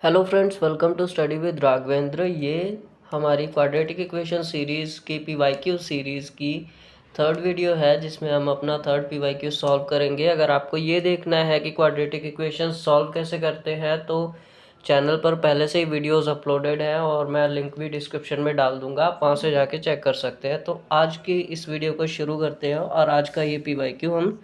Hello friends, welcome to study with Raghavendra. ये हमारी quadratic equation series की पीवाईक्यू सीरीज़ की थर्ड वीडियो है, जिसमें हम अपना थर्ड पीवाईक्यू सॉल्व करेंगे। अगर आपको ये देखना है कि क्वाड्रेटिक इक्वेशन सॉल्व कैसे करते हैं तो चैनल पर पहले से ही वीडियोस अपलोडेड हैं और मैं लिंक भी डिस्क्रिप्शन में डाल दूंगा, आप वहाँ से जाके चेक कर सकते हैं। तो आज की इस वीडियो को शुरू करते हैं और आज का ये पीवाईक्यू हम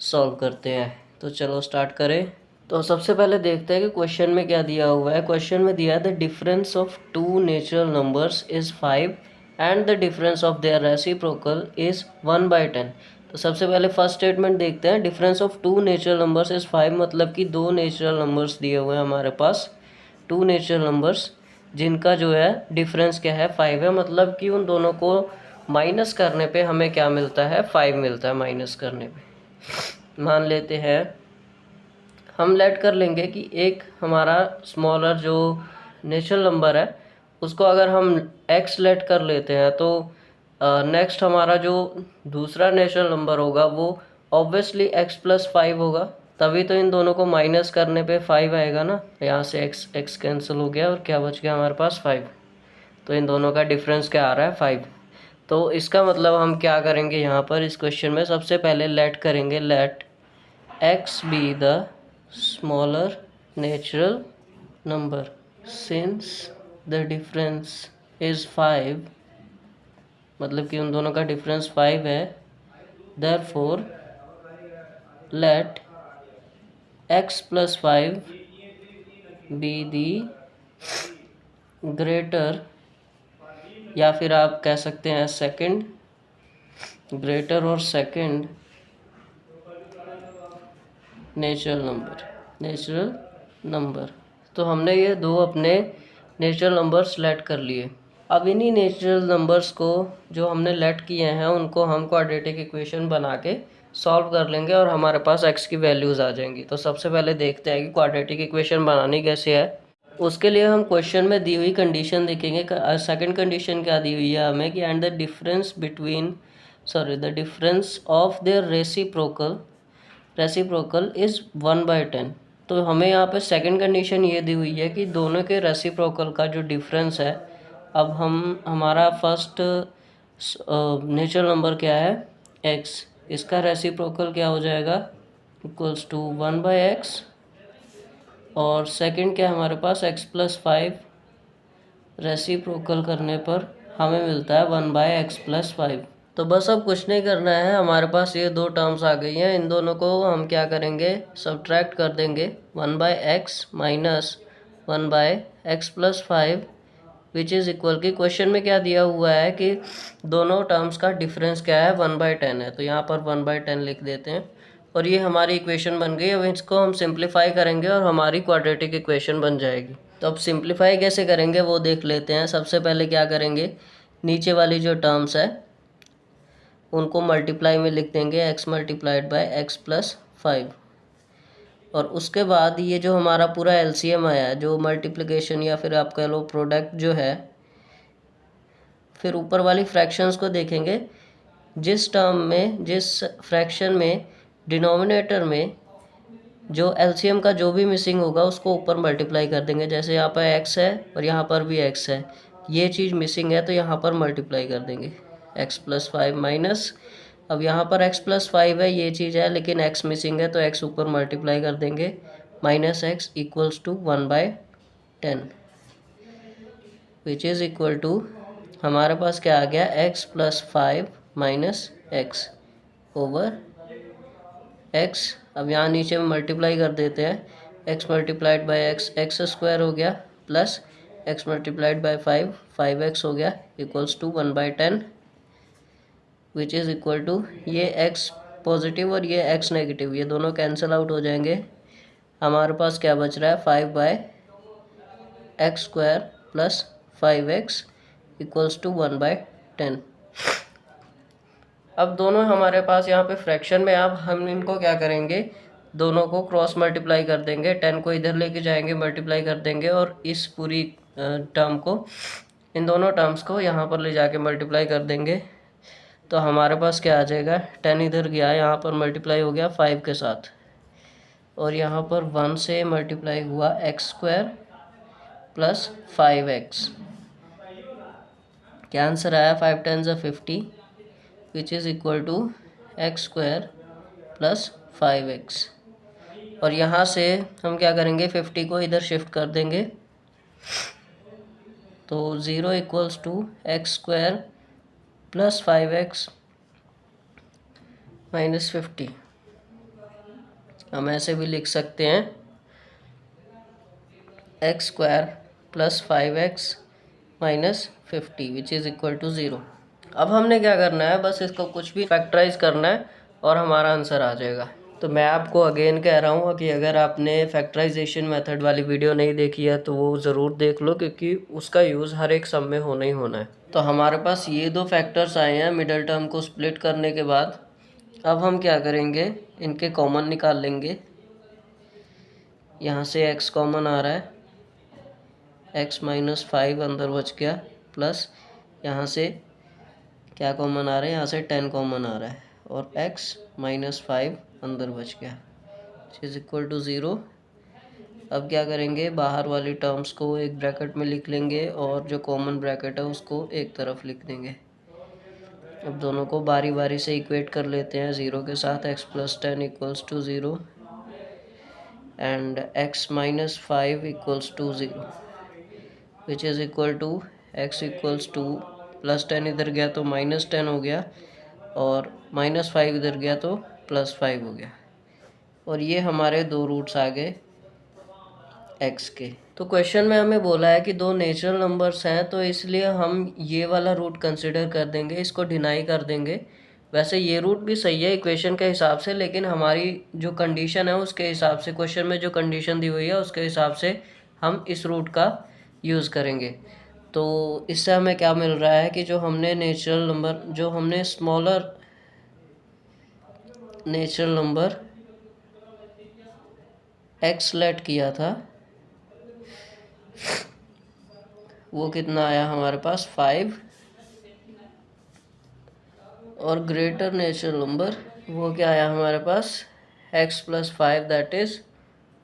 सॉल्व करते हैं। तो चलो स्टार्ट करें। तो सबसे पहले देखते हैं कि क्वेश्चन में क्या दिया हुआ है। क्वेश्चन में दिया है the difference of two natural numbers is 5 and the difference of their reciprocal is 1/10। तो सबसे पहले फर्स्ट स्टेटमेंट देखते हैं। Difference of two natural numbers is 5, मतलब कि दो नेचुरल नंबर्स दिए हुए हैं हमारे पास, टू नेचुरल नंबर्स जिनका जो है डिफरेंस क्या है 5 है, मतलब कि उन दोनों को माइनस करने पे हमें क्या मिलता है, 5 मिलता है माइनस करने पे। मान लेते हैं, हम लेट कर लेंगे कि एक हमारा स्मॉलर जो नेचुरल नंबर है उसको अगर हम x लेट कर लेते हैं तो नेक्स्ट हमारा जो दूसरा नेचुरल नंबर होगा वो ऑब्वियसली x+5 होगा। तभी तो इन दोनों को माइनस करने पे 5 आएगा ना। यहाँ से x कैंसिल हो गया और क्या बच गया हमारे पास 5। तो इन दोनों का डिफरेंस क्या आ रहा है 5। तो इसका मतलब हम क्या करेंगे यहाँ पर इस क्वेश्चन में, सबसे पहले लेट करेंगे, let x be the smaller natural number since the difference is 5, मतलब कि उन दोनों का डिफरेंस 5 है। therefore let x+5 be the greater, या फिर आप कह सकते हैं सेकंड, ग्रेटर और सेकंड नेचुरल नंबर। तो हमने ये दो अपने नेचुरल नंबर्स लेट कर लिए। अब इन्हीं नेचुरल नंबर्स को जो हमने लेट किए हैं उनको हम क्वाड्रेटिक इक्वेशन बना के सॉल्व कर लेंगे और हमारे पास x की वैल्यूज़ आ जाएंगी। तो सबसे पहले देखते हैं कि क्वाड्रेटिक इक्वेशन बनानी कैसे है। उसके लिए हम क्वेश्चन में दी हुई कंडीशन देखेंगे। सेकंड कंडीशन क्या दी हुई है हमें कि and the difference of their reciprocal is 1/10। तो हमें यहाँ पे सेकंड कंडीशन ये दी हुई है कि दोनों के रेसिप्रोकल का जो डिफरेंस है, अब हमारा फर्स्ट नेचुरल नंबर क्या है x, इसका रेसिप्रोकल क्या हो जाएगा इक्वल्स टू 1/x, और सेकंड क्या है हमारे पास x+5, रेसिप्रोकल करने पर हमें मिलता है 1/x+5। तो बस अब कुछ नहीं करना है, हमारे पास ये दो टर्म्स आ गई हैं, इन दोनों को हम क्या करेंगे, सब्ट्रैक्ट कर देंगे। 1/x minus 1/x+5 which is equal की क्वेश्चन में क्या दिया हुआ है कि दोनों टर्म्स का डिफरेंस क्या है 1/10 है, तो यहाँ पर 1/10 लिख देते हैं और ये हमारी इक्वेशन बन गई। अब इसको हम सिंप्लीफाई करेंगे और हमारी क्वाड्रेटिक इक्वेशन बन जाएगी। तो अब सिंप्लीफाई कैसे करेंगे वो देख लेते हैं। सबसे पहले क्या करेंगे, नीचे वाली जो टर्म्स है उनको मल्टीप्लाई में लिख देंगे, x मल्टीप्लाइड बाय x+5, और उसके बाद ये जो हमारा पूरा एलसीएम आया है, जो मल्टीप्लिकेशन या फिर आप कह लो प्रोडक्ट जो है, फिर ऊपर वाली फ्रैक्शंस को देखेंगे। जिस फ्रैक्शन में डिनोमिनेटर में जो एलसीएम का जो भी मिसिंग होगा उसको ऊपर मल्टीप्लाई कर देंगे। जैसे यहाँ पर x है और यहाँ पर भी x है, ये चीज़ मिसिंग है तो यहाँ पर मल्टीप्लाई कर देंगे x+5 माइनस, अब यहाँ पर x+5 है ये चीज़ है लेकिन x मिसिंग है तो x ऊपर मल्टीप्लाई कर देंगे, minus x equals to 1/10 which is equal to हमारे पास क्या आ गया, x+5 minus x over x। अब यहाँ नीचे में मल्टीप्लाई कर देते हैं, x मल्टीप्लाइड बाई x² हो गया, plus x multiplied by 5x हो गया, equals to 1/10 which is equal to, ये x पॉजिटिव और ये x नेगेटिव, ये दोनों कैंसिल आउट हो जाएंगे। हमारे पास क्या बच रहा है 5/x² plus 5x equals to 1/10। अब दोनों हमारे पास यहाँ पे फ्रैक्शन में, अब हम इनको क्या करेंगे, दोनों को क्रॉस मल्टीप्लाई कर देंगे, 10 को इधर लेके जाएंगे मल्टीप्लाई कर देंगे और इस पूरी टर्म को, इन दोनों टर्म्स को यहाँ पर ले जाके मल्टीप्लाई कर देंगे। तो हमारे पास क्या आ जाएगा, 10 इधर गया, यहाँ पर मल्टीप्लाई हो गया 5 के साथ, और यहाँ पर 1 से मल्टीप्लाई हुआ x² प्लस 5x। क्या आंसर आया? 5 × 10 = 50 which is equal to x² plus 5x। और यहाँ से हम क्या करेंगे, 50 को इधर शिफ्ट कर देंगे, तो 0 equals to x² plus 5x minus 50। हम ऐसे भी लिख सकते हैं x² plus 5x minus 50 which is equal to 0। अब हमने क्या करना है, बस इसको कुछ भी फैक्टराइज करना है और हमारा आंसर आ जाएगा। तो मैं आपको अगेन कह रहा हूँ कि अगर आपने फैक्टराइजेशन मेथड वाली वीडियो नहीं देखी है तो वो ज़रूर देख लो, क्योंकि उसका यूज़ हर एक सम में होना ही होना है। तो हमारे पास ये दो फैक्टर्स आए हैं मिडल टर्म को स्प्लिट करने के बाद। अब हम क्या करेंगे, इनके कॉमन निकाल लेंगे। यहाँ से x कॉमन आ रहा है, x माइनस 5 अंदर बच गया, प्लस यहाँ से क्या कॉमन आ रहा है, यहाँ से 10 कॉमन आ रहा है, और x माइनस 5 अंदर बच गया इज इक्वल टू 0। अब क्या करेंगे, बाहर वाली टर्म्स को एक ब्रैकेट में लिख लेंगे और जो कॉमन ब्रैकेट है उसको एक तरफ लिख देंगे। अब दोनों को बारी बारी से इक्वेट कर लेते हैं 0 के साथ। x plus 10 equals to 0 and x minus 5 equals to 0 which is equal to x equals to plus 10 इधर गया तो माइनस 10 हो गया, और माइनस 5 इधर गया तो प्लस 5 हो गया। और ये हमारे दो रूट्स आ गए x के। तो क्वेश्चन में हमें बोला है कि दो नेचुरल नंबर्स हैं, तो इसलिए हम ये वाला रूट कंसिडर कर देंगे, इसको डिनाई कर देंगे। वैसे ये रूट भी सही है इक्वेशन के हिसाब से, लेकिन हमारी जो कंडीशन है उसके हिसाब से, क्वेश्चन में जो कंडीशन दी हुई है उसके हिसाब से हम इस रूट का यूज़ करेंगे। तो इससे हमें क्या मिल रहा है कि जो हमने नेचुरल नंबर, जो हमने smaller natural number x let किया था, वो कितना आया हमारे पास 5, और ग्रेटर नेचुरल नंबर वो क्या आया हमारे पास x plus 5 that is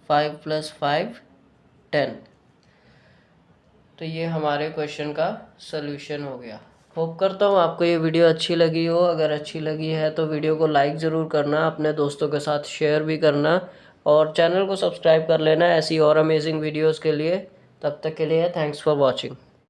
5 plus 5 10। तो ये हमारे क्वेश्चन का सल्यूशन हो गया। होप करता हूँ आपको ये वीडियो अच्छी लगी हो। अगर अच्छी लगी है तो वीडियो को लाइक ज़रूर करना, अपने दोस्तों के साथ शेयर भी करना, और चैनल को सब्सक्राइब कर लेना ऐसी और अमेजिंग वीडियोस के लिए। तब तक के लिए थैंक्स फॉर वॉचिंग।